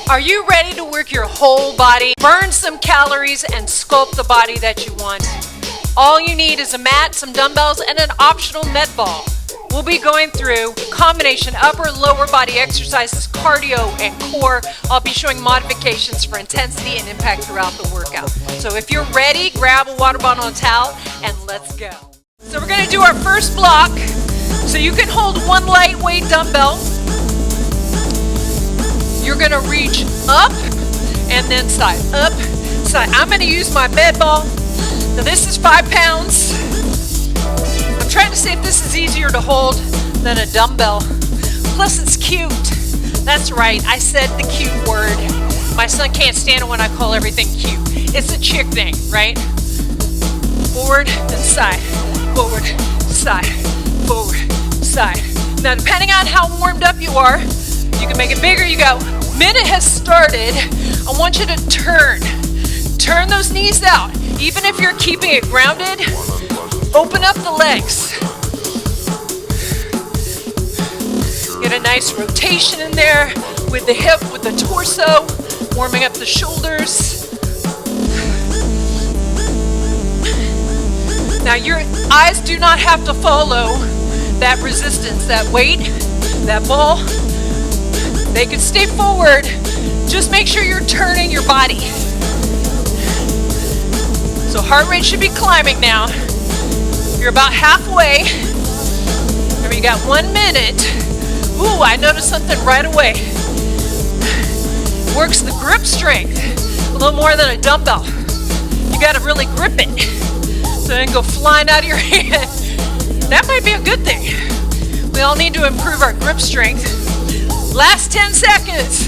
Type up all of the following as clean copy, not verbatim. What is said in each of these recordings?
Are you ready to work your whole body, burn some calories, and sculpt the body that you want? All you need is a mat, some dumbbells, and an optional med ball. We'll be going through combination upper, lower body exercises, cardio, and core. I'll be showing modifications for intensity and impact throughout the workout. So if you're ready, grab a water bottle and towel, and let's go. So we're gonna do our first block. So you can hold one lightweight dumbbell. You're gonna reach up and then side, up, side. I'm gonna use my med ball. Now this is 5 pounds. I'm trying to see if this is easier to hold than a dumbbell. Plus it's cute. That's right, I said the cute word. My son can't stand it when I call everything cute. It's a chick thing, right? Forward and side, forward, side, forward, side. Now depending on how warmed up you are, you can make it bigger. You go. Minute has started. I want you to turn those knees out. Even if you're keeping it grounded, open up the legs. Get a nice rotation in there with the hip, with the torso, warming up the shoulders. Now your eyes do not have to follow that resistance, that weight, that ball. They can stay forward. Just make sure you're turning your body. So heart rate should be climbing now. You're about halfway. Remember, you got 1 minute. Ooh, I noticed something right away. Works the grip strength a little more than a dumbbell. You got to really grip it. So then go flying out of your hand. That might be a good thing. We all need to improve our grip strength. Last 10 seconds.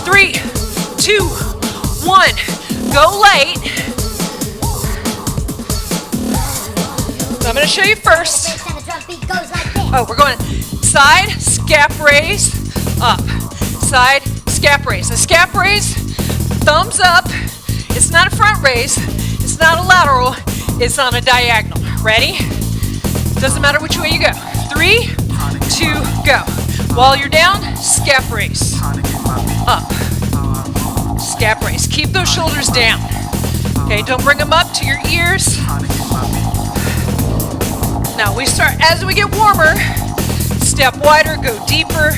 3, 2, 1. Go light. So I'm going to show you first. Oh, we're going side, scap raise, up. Side, scap raise. A scap raise, thumbs up. It's not a front raise. It's not a lateral. It's on a diagonal. Ready? Doesn't matter which way you go. 3, 2, go. While you're down, scap raise. Up. Scap raise. Keep those shoulders down. Okay, don't bring them up to your ears. Now we start, as we get warmer, step wider, go deeper.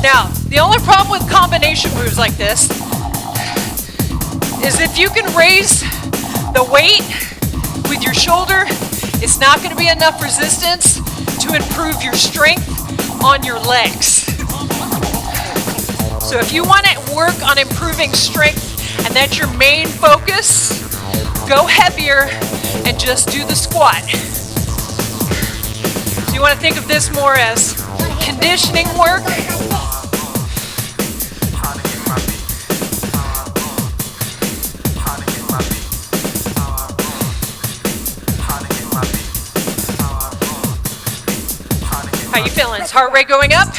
Now, the only problem with combination moves like this is if you can raise the weight with your shoulder, it's not going to be enough resistance to improve your strength on your legs. So if you want to work on improving strength and that's your main focus, go heavier and just do the squat. So you want to think of this more as conditioning work. How you feeling? Is heart rate going up?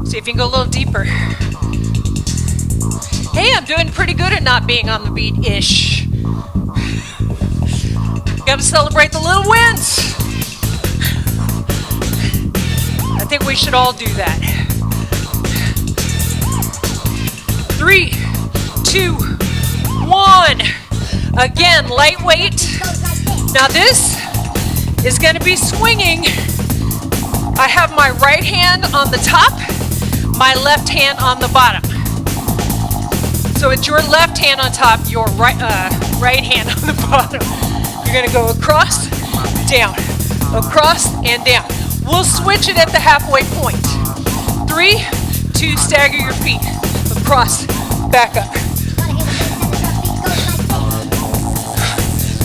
See if you can go a little deeper. Hey, I'm doing pretty good at not being on the beat-ish. Gotta celebrate the little wins. I think we should all do that. 3, 2, 1. Again, lightweight. Now this is going to be swinging. I have my right hand on the top, my left hand on the bottom. So it's your left hand on top, your right hand on the bottom. You're going to go across, down, across, and down. We'll switch it at the halfway point. 3, 2, stagger your feet. Across, back up.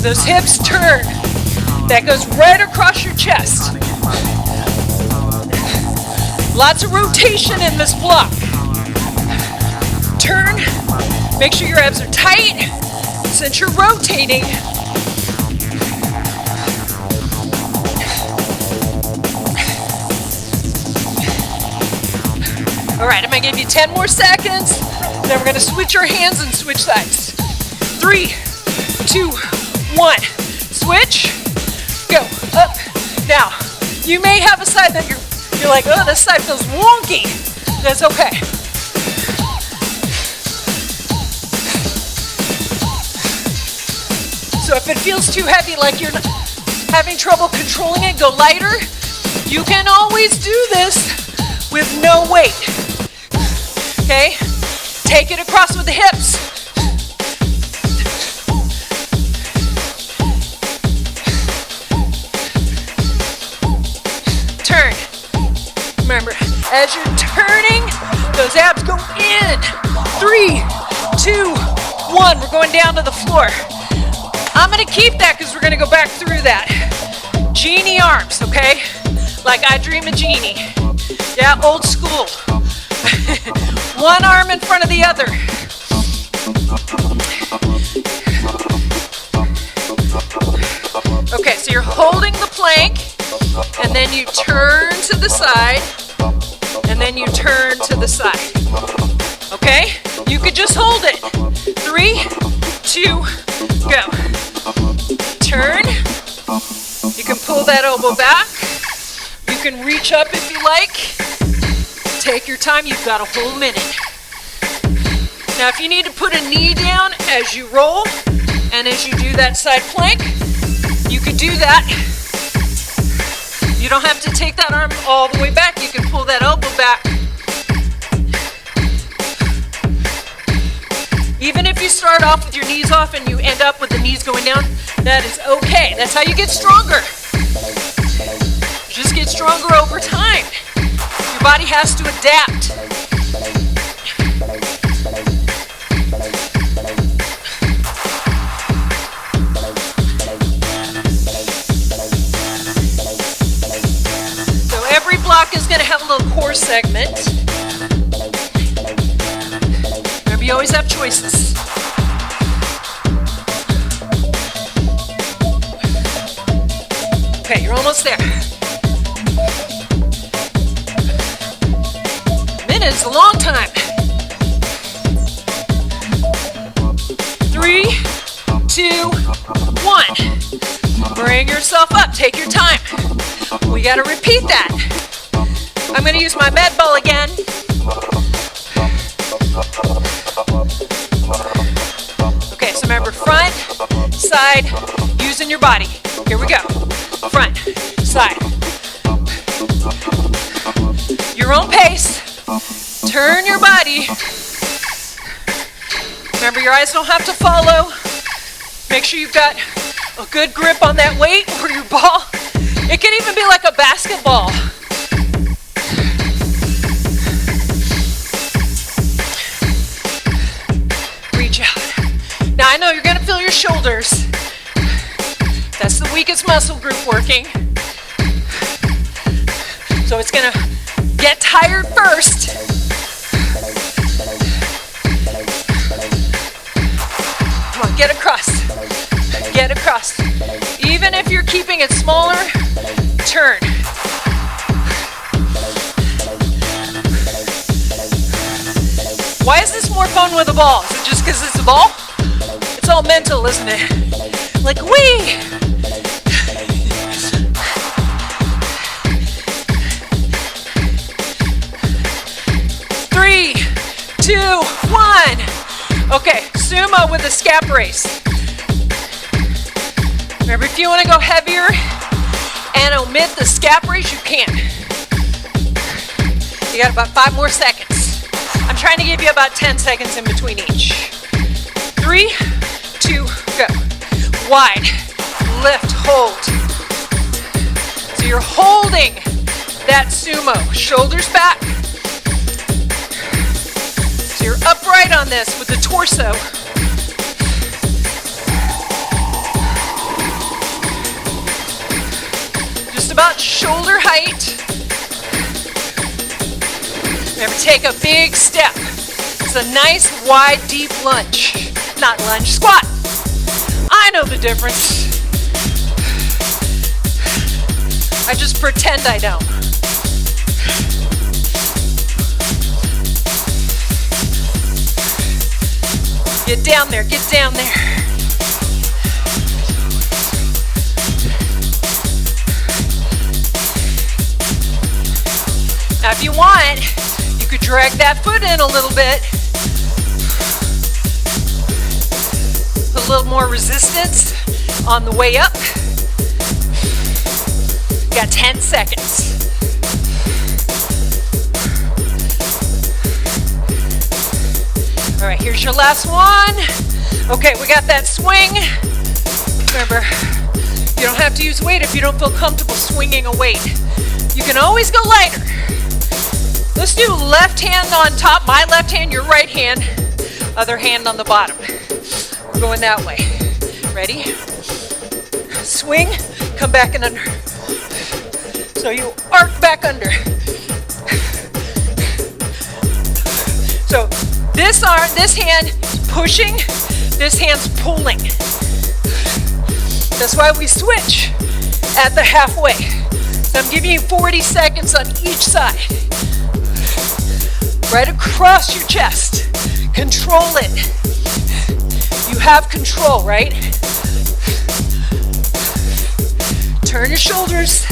Those hips turn. That goes right across your chest. Lots of rotation in this block. Turn. Make sure your abs are tight. Since you're rotating, all right, I'm gonna give you 10 more seconds. Then we're gonna switch our hands and switch sides. 3, 3, 2, 1. Switch. Go. Up. Now, you may have a side that you're like, oh, this side feels wonky. That's okay. So if it feels too heavy, like you're having trouble controlling it, go lighter. You can always do this with no weight. Okay? Take it across with the hips. Turn. Remember, as you're turning, those abs go in. 3, 2, 1. We're going down to the floor. I'm going to keep that because we're going to go back through that. Genie arms, okay? Like I Dream a Genie. Yeah, old school. One arm in front of the other. Okay, so you're holding the plank, and then you turn to the side, and then you turn to the side. Okay? You could just hold it. 3, 2, go. Turn. You can pull that elbow back. You can reach up if you like. Take your time. You've got a whole minute. Now, if you need to put a knee down as you roll and as you do that side plank, you could do that. You don't have to take that arm all the way back. You can pull that elbow back. Even if you start off with your knees off and you end up with the knees going down, that is okay. That's how you get stronger. Just get stronger over time. Your body has to adapt. So every block is going to have a little core segment. Remember, you always have choices. Okay, you're almost there. A minute is a long time. 3, 2, 1. Bring yourself up. Take your time. We got to repeat that. I'm going to use my med ball again. Okay, so remember, front, side, using your body. Here we go. Front, side. Your own pace. Turn your body. Remember, your eyes don't have to follow. Make sure you've got a good grip on that weight or your ball. It can even be like a basketball. Reach out. Now I know you're going to feel your shoulders. That's the weakest muscle group working. So it's going to get tired first. Come on, get across. Get across. Even if you're keeping it smaller, turn. Why is this more fun with a ball? Is it just because it's a ball? It's all mental, isn't it? Like, wee! 3, 2, 1. Okay, sumo with a scap race. Remember, if you want to go heavier and omit the scap race, you can. You got about 5 more seconds. I'm trying to give you about 10 seconds in between each. 3, 2, go. Wide, lift, hold. So you're holding that sumo. Shoulders back. So you're upright on this with the torso. Just about shoulder height. Remember, take a big step. It's a nice, wide, deep lunge. Not lunge, squat. I know the difference. I just pretend I don't. Get down there, get down there. Drag that foot in a little bit. Put a little more resistance on the way up. Got 10 seconds. All right, here's your last one. Okay, we got that swing. Remember, you don't have to use weight if you don't feel comfortable swinging a weight. You can always go lighter. Let's do left hand on top, my left hand, your right hand, other hand on the bottom. We're going that way. Ready? Swing, come back and under. So you arc back under. So this arm, this hand is pushing, this hand's pulling. That's why we switch at the halfway. So I'm giving you 40 seconds on each side. Right across your chest. Control it. You have control, right? Turn your shoulders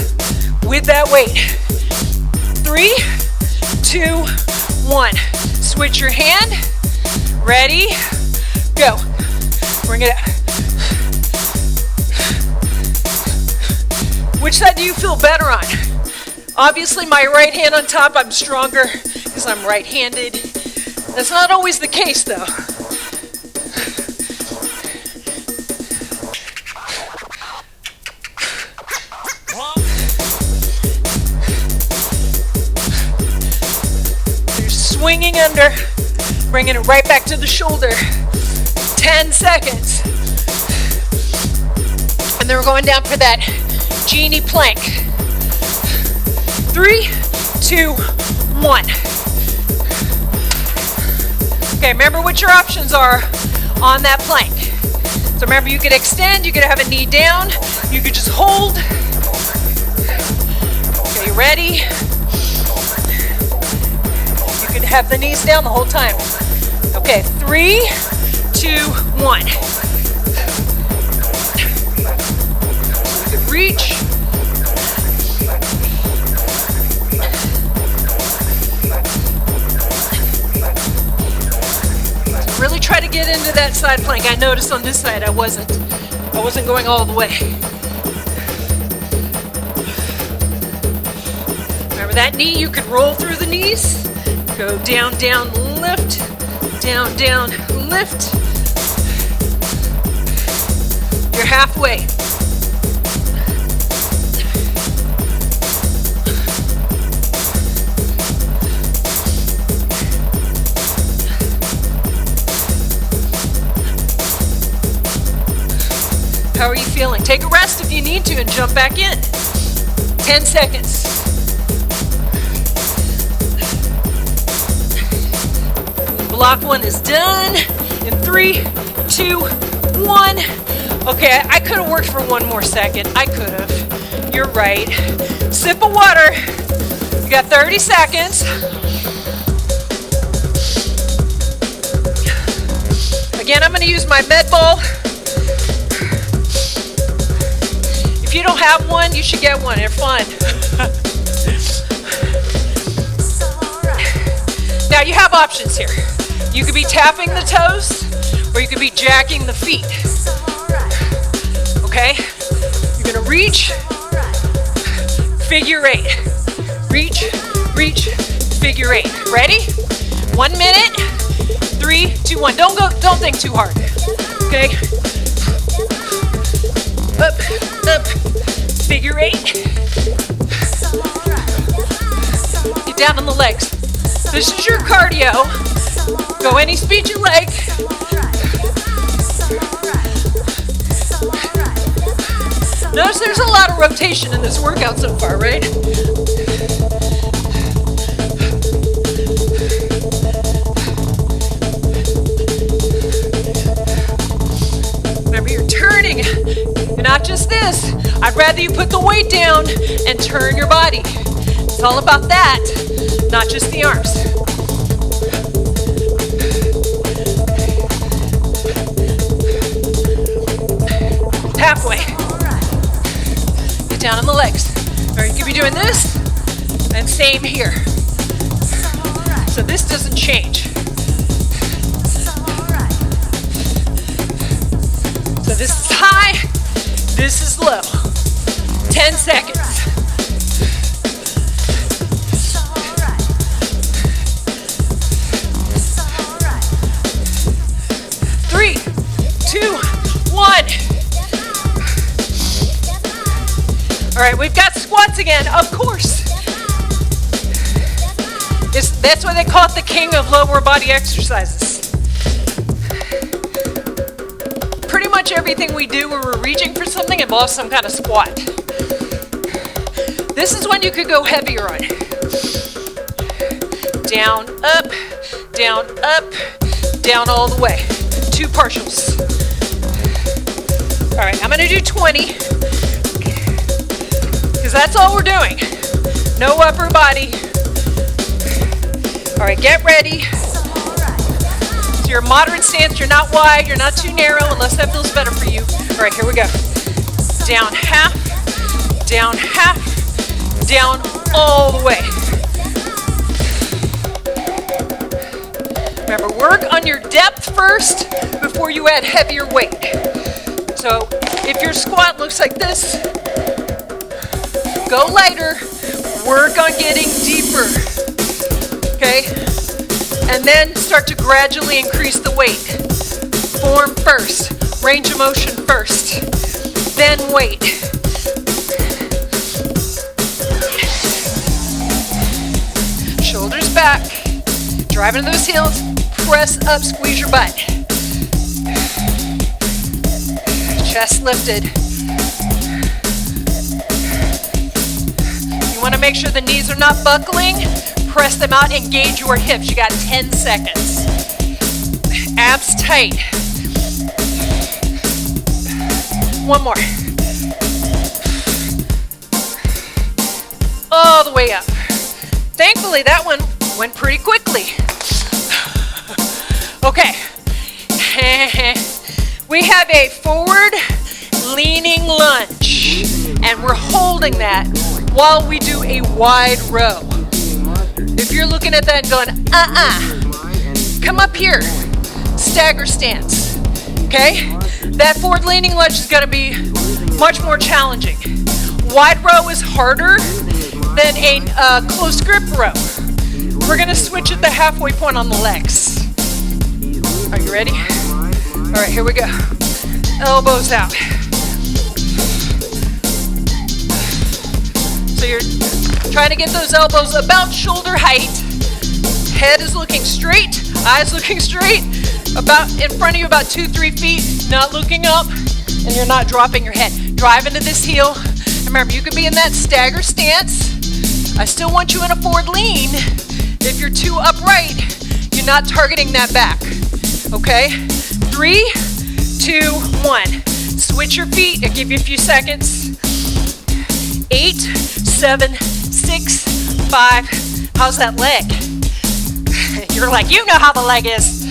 with that weight. 3, 2, 1. Switch your hand. Ready? Go. Bring it up. Which side do you feel better on? Obviously my right hand on top, I'm stronger because I'm right-handed. That's not always the case though. You're swinging under, bringing it right back to the shoulder. 10 seconds. And then we're going down for that genie plank. 3, 2, 1. Okay, remember what your options are on that plank. So remember, you could extend, you could have a knee down, you could just hold. Okay, you ready? You could have the knees down the whole time. Okay, 3, 2, 1. You could reach. Really try to get into that side plank. I noticed on this side I wasn't going all the way. Remember that knee, you could roll through the knees. Go down, down, lift. Down, down, lift. You're halfway. How are you feeling? Take a rest if you need to and jump back in. 10 seconds. Block one is done. In 3, 2, 1. Okay, I could have worked for one more second. I could have. You're right. Sip of water. You got 30 seconds. Again, I'm going to use my med ball. If you don't have one, you should get one. They're fun. Now you have options here. You could be tapping the toes, or you could be jacking the feet. Okay? You're gonna reach, figure 8. Reach, reach, figure 8. Ready? 1 minute. 3, 2, 1. Don't think too hard. Okay? Up, up, figure 8. Get down on the legs. This is your cardio. Go any speed you like. Notice there's a lot of rotation in this workout so far, right? Remember, you're turning. Not just this. I'd rather you put the weight down and turn your body. It's all about that, not just the arms. Halfway. Get down on the legs. Or you could be doing this, and same here. So this doesn't change. So this is high, this is low. 10 seconds. Three, two, one. All right, we've got squats again, of course. That's why they call it the king of lower body exercises. Pretty much everything we do where we're reaching for something involves some kind of squat. This is when you could go heavier on. Down, up, down all the way. 2 partials. All right, I'm gonna do 20, because that's all we're doing. No upper body. All right, get ready. So you're moderate stance, you're not wide, you're not too narrow, unless that feels better for you. All right, here we go. Down half, down all the way. Remember, work on your depth first before you add heavier weight. So if your squat looks like this, go lighter, work on getting deeper, okay? And then start to gradually increase the weight. Form first, range of motion first, then weight. Shoulders back, drive into those heels, press up, squeeze your butt. Chest lifted. You want to make sure the knees are not buckling. Press them out, engage your hips. You got 10 seconds. Abs tight. One more. All the way up. Thankfully, that one went pretty quickly. Okay. We have a forward leaning lunge, and we're holding that while we do a wide row. If you're looking at that and going, come up here, stagger stance, okay? That forward leaning lunge is gonna be much more challenging. Wide row is harder than a close grip row. We're gonna switch at the halfway point on the legs. Are you ready? All right, here we go. Elbows out. So you're trying to get those elbows about shoulder height. Head is looking straight, eyes looking straight, about in front of you about 2-3 feet, not looking up, and you're not dropping your head. Drive into this heel. Remember, you could be in that stagger stance. I still want you in a forward lean. If you're too upright, you're not targeting that back. Okay? 3, 2, 1. Switch your feet. I'll give you a few seconds. 8, 7, 6, 5. How's that leg? You're like, you know how the leg is.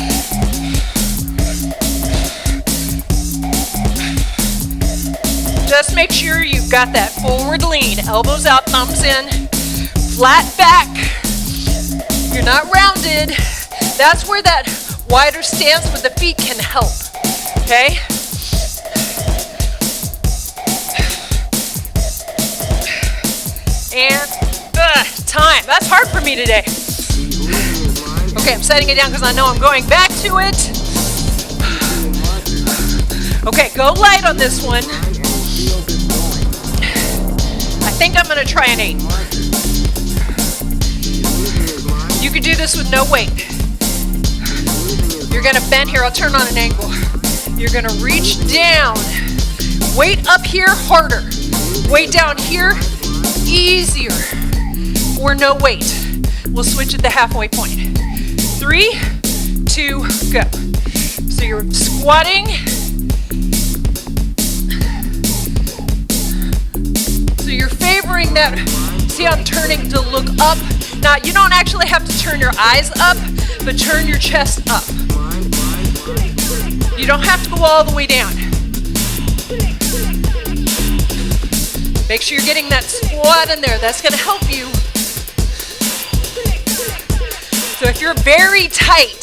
Just make sure you've got that forward lean. Elbows out, thumbs in. Flat back. You're not rounded. That's where that wider stance with the feet can help. Okay? And time. That's hard for me today. Okay, I'm setting it down because I know I'm going back to it. Okay, go light on this one. I think I'm going to try an 8. You could do this with no weight. You're going to bend here. I'll turn on an angle. You're going to reach down. Weight up here harder. Weight down here easier. Or no weight. We'll switch at the halfway point. 3, 2, go. So you're squatting. So you're favoring that. See, I'm turning to look up. Now, you don't actually have to turn your eyes up, but turn your chest up. You don't have to go all the way down. Make sure you're getting that squat in there. That's going to help you. So if you're very tight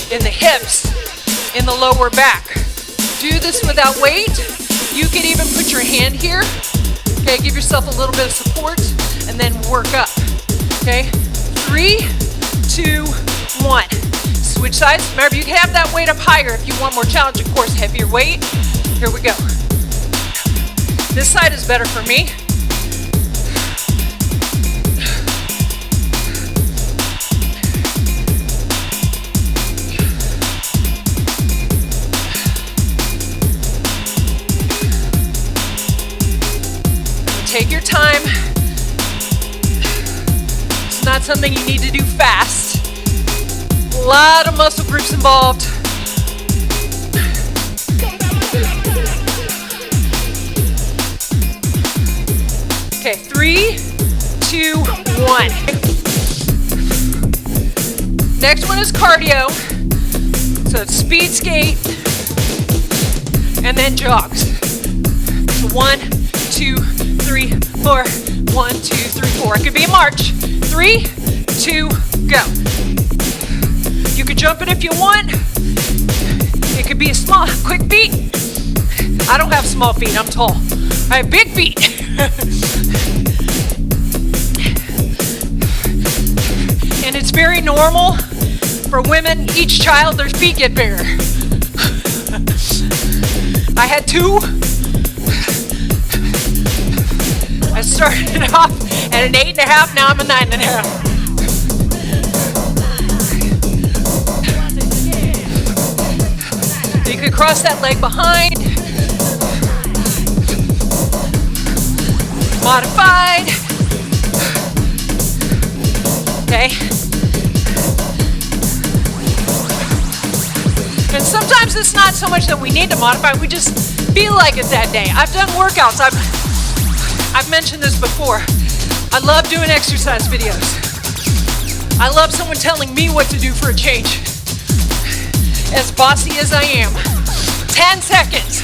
in the hips, in the lower back, do this without weight. You could even put your hand here. Okay, give yourself a little bit of support and then work up. Okay, 3, 2, 1. Switch sides. Remember, you can have that weight up higher if you want more challenge, of course, heavier weight. Here we go. This side is better for me. Take your time. It's not something you need to do fast. A lot of muscle groups involved. Okay, 3, 2, 1. Next one is cardio. So it's speed skate and then jogs. So 1, 2, 3, 4. 1, 2, 3, 4. It could be a march. 3, 2, go. You could jump it if you want. It could be a small, quick beat. I don't have small feet, I'm tall. I have big feet. And it's very normal for women, each child, their feet get bigger. I had 2. I started off at an 8.5, now I'm a 9.5. You could cross that leg behind. Modified. Okay. And sometimes it's not so much that we need to modify, we just feel like it that day. I've done workouts. I've mentioned this before. I love doing exercise videos. I love someone telling me what to do for a change. As bossy as I am. 10 seconds.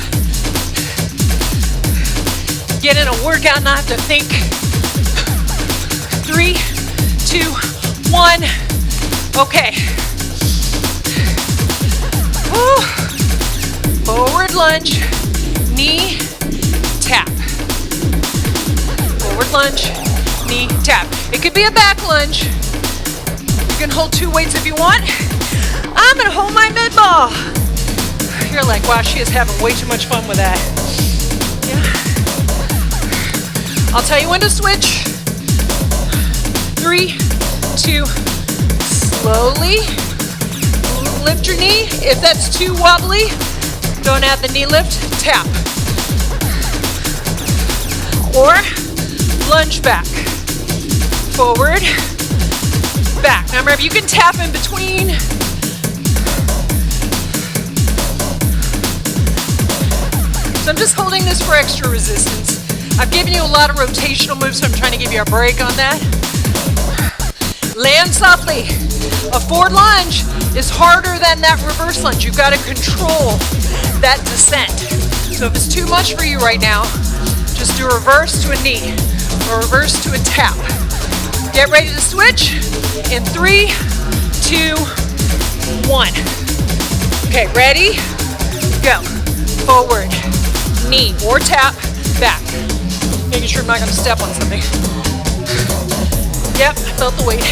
Get in a workout, not have to think. 3, 2, 1. Okay. Woo. Forward lunge, knee, tap. Forward lunge, knee, tap. It could be a back lunge. You can hold 2 weights if you want. I'm gonna hold my mid ball. You're like, wow, she is having way too much fun with that. Yeah. I'll tell you when to switch. 3, 2, slowly lift your knee. If that's too wobbly, don't add the knee lift, tap. Or lunge back. Forward, back. Now remember, you can tap in between. So I'm just holding this for extra resistance. I've given you a lot of rotational moves, so I'm trying to give you a break on that. Land softly. A forward lunge is harder than that reverse lunge. You've got to control that descent. So if it's too much for you right now, just do a reverse to a knee or reverse to a tap. Get ready to switch in 3, 2, 1. Okay, ready? Go. Forward, knee or tap, back. Making sure I'm not going to step on something. Yep, I felt the weight.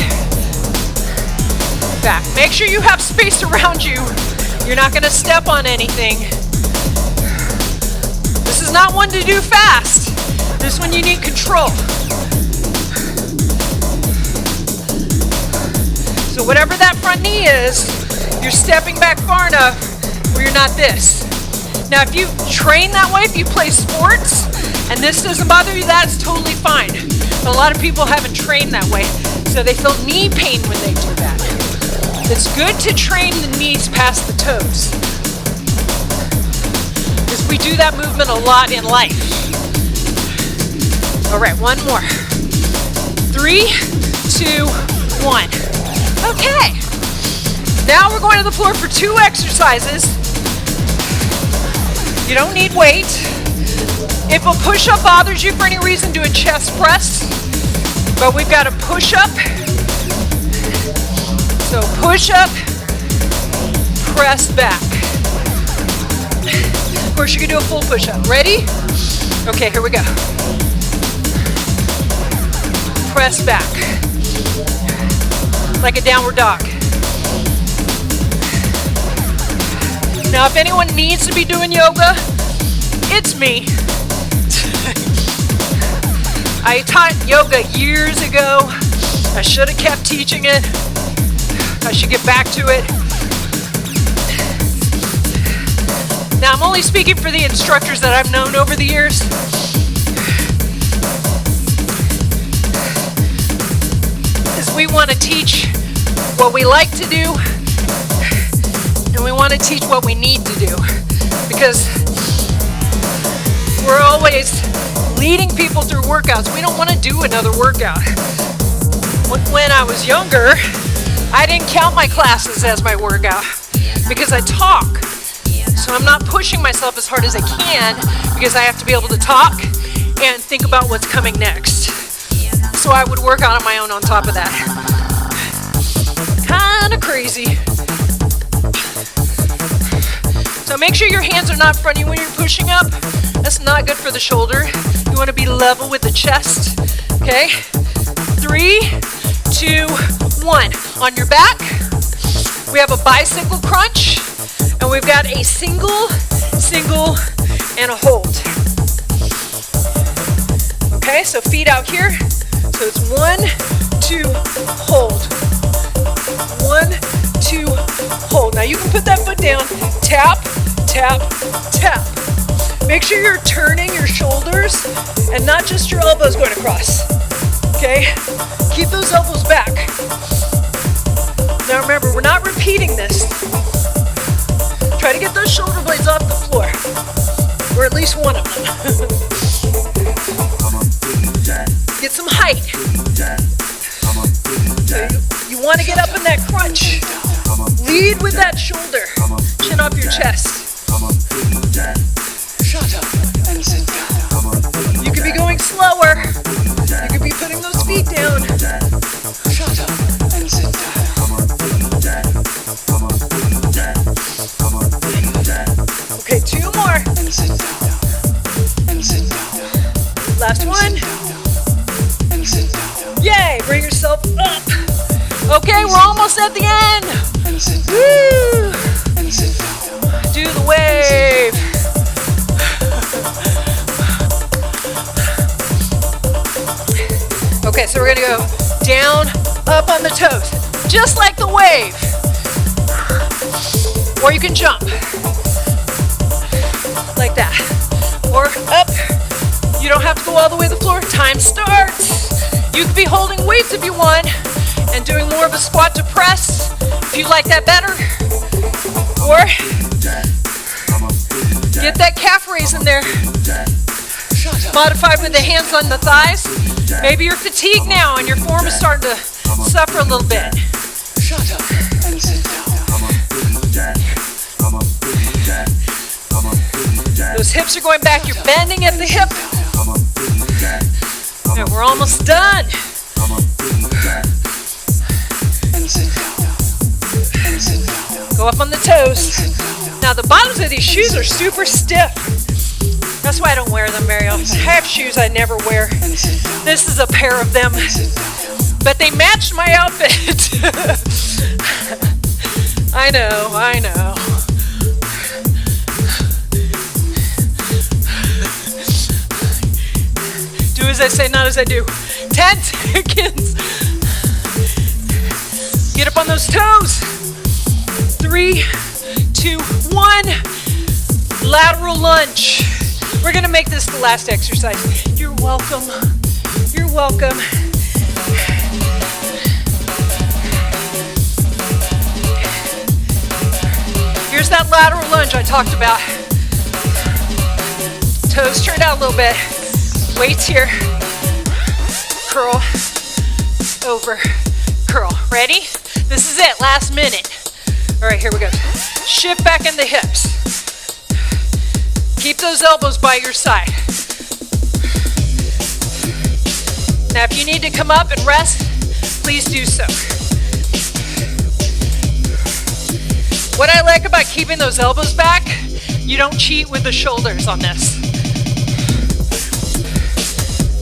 Back. Make sure you have space around you. You're not going to step on anything. This is not one to do fast. This one you need control. So whatever that front knee is, you're stepping back far enough where you're not this. Now if you train that way, if you play sports, and this doesn't bother you, that's totally fine. But a lot of people haven't trained that way, so they feel knee pain when they do that. It's good to train the knees past the toes, because we do that movement a lot in life. All right, one more. 3, 2, 1. Okay. Now we're going to the floor for 2 exercises. You don't need weight. If a push-up bothers you for any reason, do a chest press. But we've got a push-up, So push up, press back. Of course, you can do a full push up. Ready? Okay, here we go. Press back. Like a downward dog. Now, if anyone needs to be doing yoga, it's me. I taught yoga years ago. I should have kept teaching it. I should get back to it. Now, I'm only speaking for the instructors that I've known over the years. Because we want to teach what we like to do, and we want to teach what we need to do. Because we're always leading people through workouts. We don't want to do another workout. When I was younger, I didn't count my classes as my workout because I talk. So I'm not pushing myself as hard as I can because I have to be able to talk and think about what's coming next. So I would work out on my own on top of that. Kind of crazy. So make sure your hands are not in front of you when you're pushing up. That's not good for the shoulder. You want to be level with the chest. Okay? 3, 2, 1. On your back, we have a bicycle crunch, and we've got a single, and a hold. Okay, so feet out here. So it's 1, 2, hold. 1, 2, hold. Now you can put that foot down. Tap, tap, tap. Make sure you're turning your shoulders and not just your elbows going across. Okay? Keep those elbows back. Now remember, we're not repeating this. Try to get those shoulder blades off the floor. Or at least one of them. Get some height. So you want to get up in that crunch. Lead with that shoulder. Chin off your chest. Shut up and sit down. You could be going slower. You could be putting those feet down. Shut up and sit down. Okay, 2 more. And sit down. And sit down. Last one. And sit down. Yay! Bring yourself up. Okay, we're almost at the end. And sit down. Woo! And sit down. Do the wave. Okay, so we're gonna go down, up on the toes, just like the wave. Or you can jump, like that. Or up, you don't have to go all the way to the floor. Time starts. You could be holding weights if you want, and doing more of a squat to press, if you like that better. Or, get that calf raise in there. Modify with the hands on the thighs. Maybe you're fatigued now and your form is starting to suffer a little bit. Shut up and sit down. Those hips are going back. You're bending at the hip. And we're almost done. Go up on the toes. Now the bottoms of these shoes are super stiff. That's why I don't wear them very often. I have shoes I never wear. This is a pair of them. But they matched my outfit. I know. Do as I say, not as I do. 10 seconds. Get up on those toes. 3, 2, 1. Lateral lunge. We're gonna make this the last exercise. You're welcome. You're welcome. Here's that lateral lunge I talked about. Toes turned out a little bit. Weights here. Curl. Over. Curl. Ready? This is it. Last minute. All right, here we go. Shift back in the hips. Keep those elbows by your side. Now, if you need to come up and rest, please do so. What I like about keeping those elbows back, you don't cheat with the shoulders on this.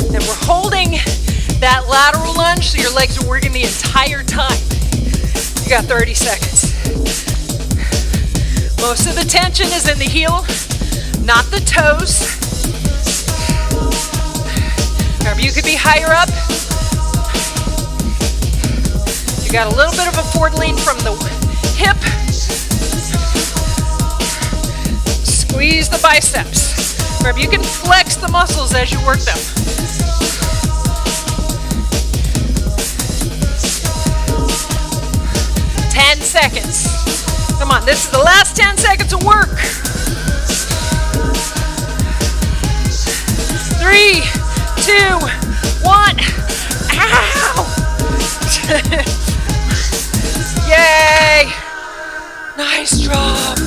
And we're holding that lateral lunge so your legs are working the entire time. You got 30 seconds. Most of the tension is in the heel, not the toes. Remember, you could be higher up. You got a little bit of a forward lean from the hip. Squeeze the biceps. Remember, you can flex the muscles as you work them. Seconds. Come on, this is the last 10 seconds of work. 3, 2, 1. Ow! Yay! Nice job.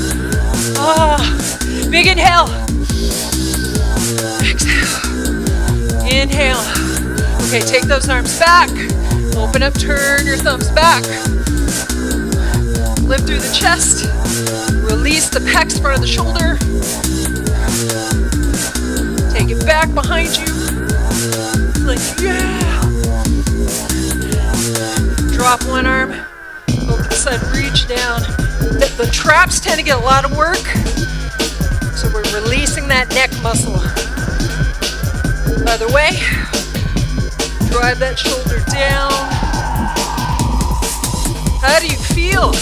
Big inhale. Exhale. Inhale. Okay, take those arms back. Open up, turn your thumbs back. Lift through the chest, release the pecs front of the shoulder, take it back behind you, like yeah, drop one arm, over the side, reach down. The traps tend to get a lot of work, so we're releasing that neck muscle. Other way, drive that shoulder down. How do you feel?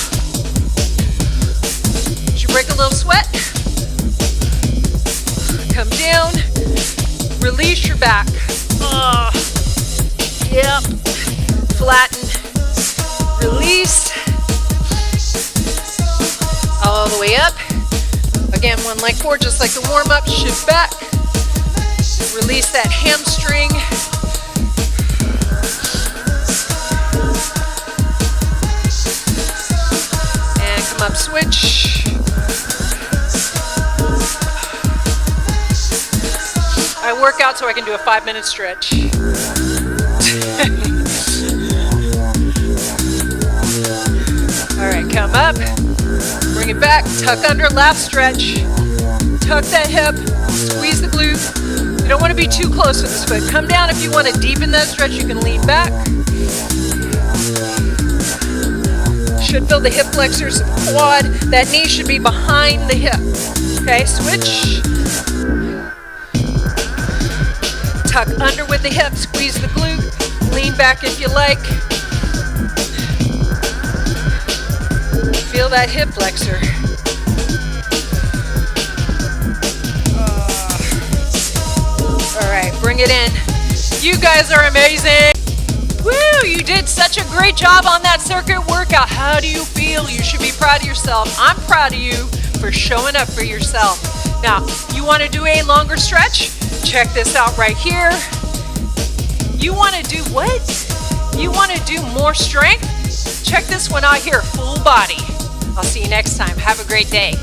Break a little sweat. Come down. Release your back. Yep. Flatten. Release. All the way up. Again, one leg forward, just like the warm-up. Shift back. Release that hamstring. And come up, switch. I work out so I can do a 5-minute stretch. All right, come up, bring it back, tuck under, last stretch. Tuck that hip, squeeze the glute. You don't want to be too close with this foot. Come down if you want to deepen that stretch, you can lean back. Should feel the hip flexors, quad. That knee should be behind the hip. Okay, switch. Tuck under with the hip, squeeze the glute, lean back if you like. Feel that hip flexor. All right, bring it in. You guys are amazing. Woo, you did such a great job on that circuit workout. How do you feel? You should be proud of yourself. I'm proud of you for showing up for yourself. Now, you want to do a longer stretch? Check this out right here. You want to do what? You want to do more strength? Check this one out here, full body. I'll see you next time. Have a great day.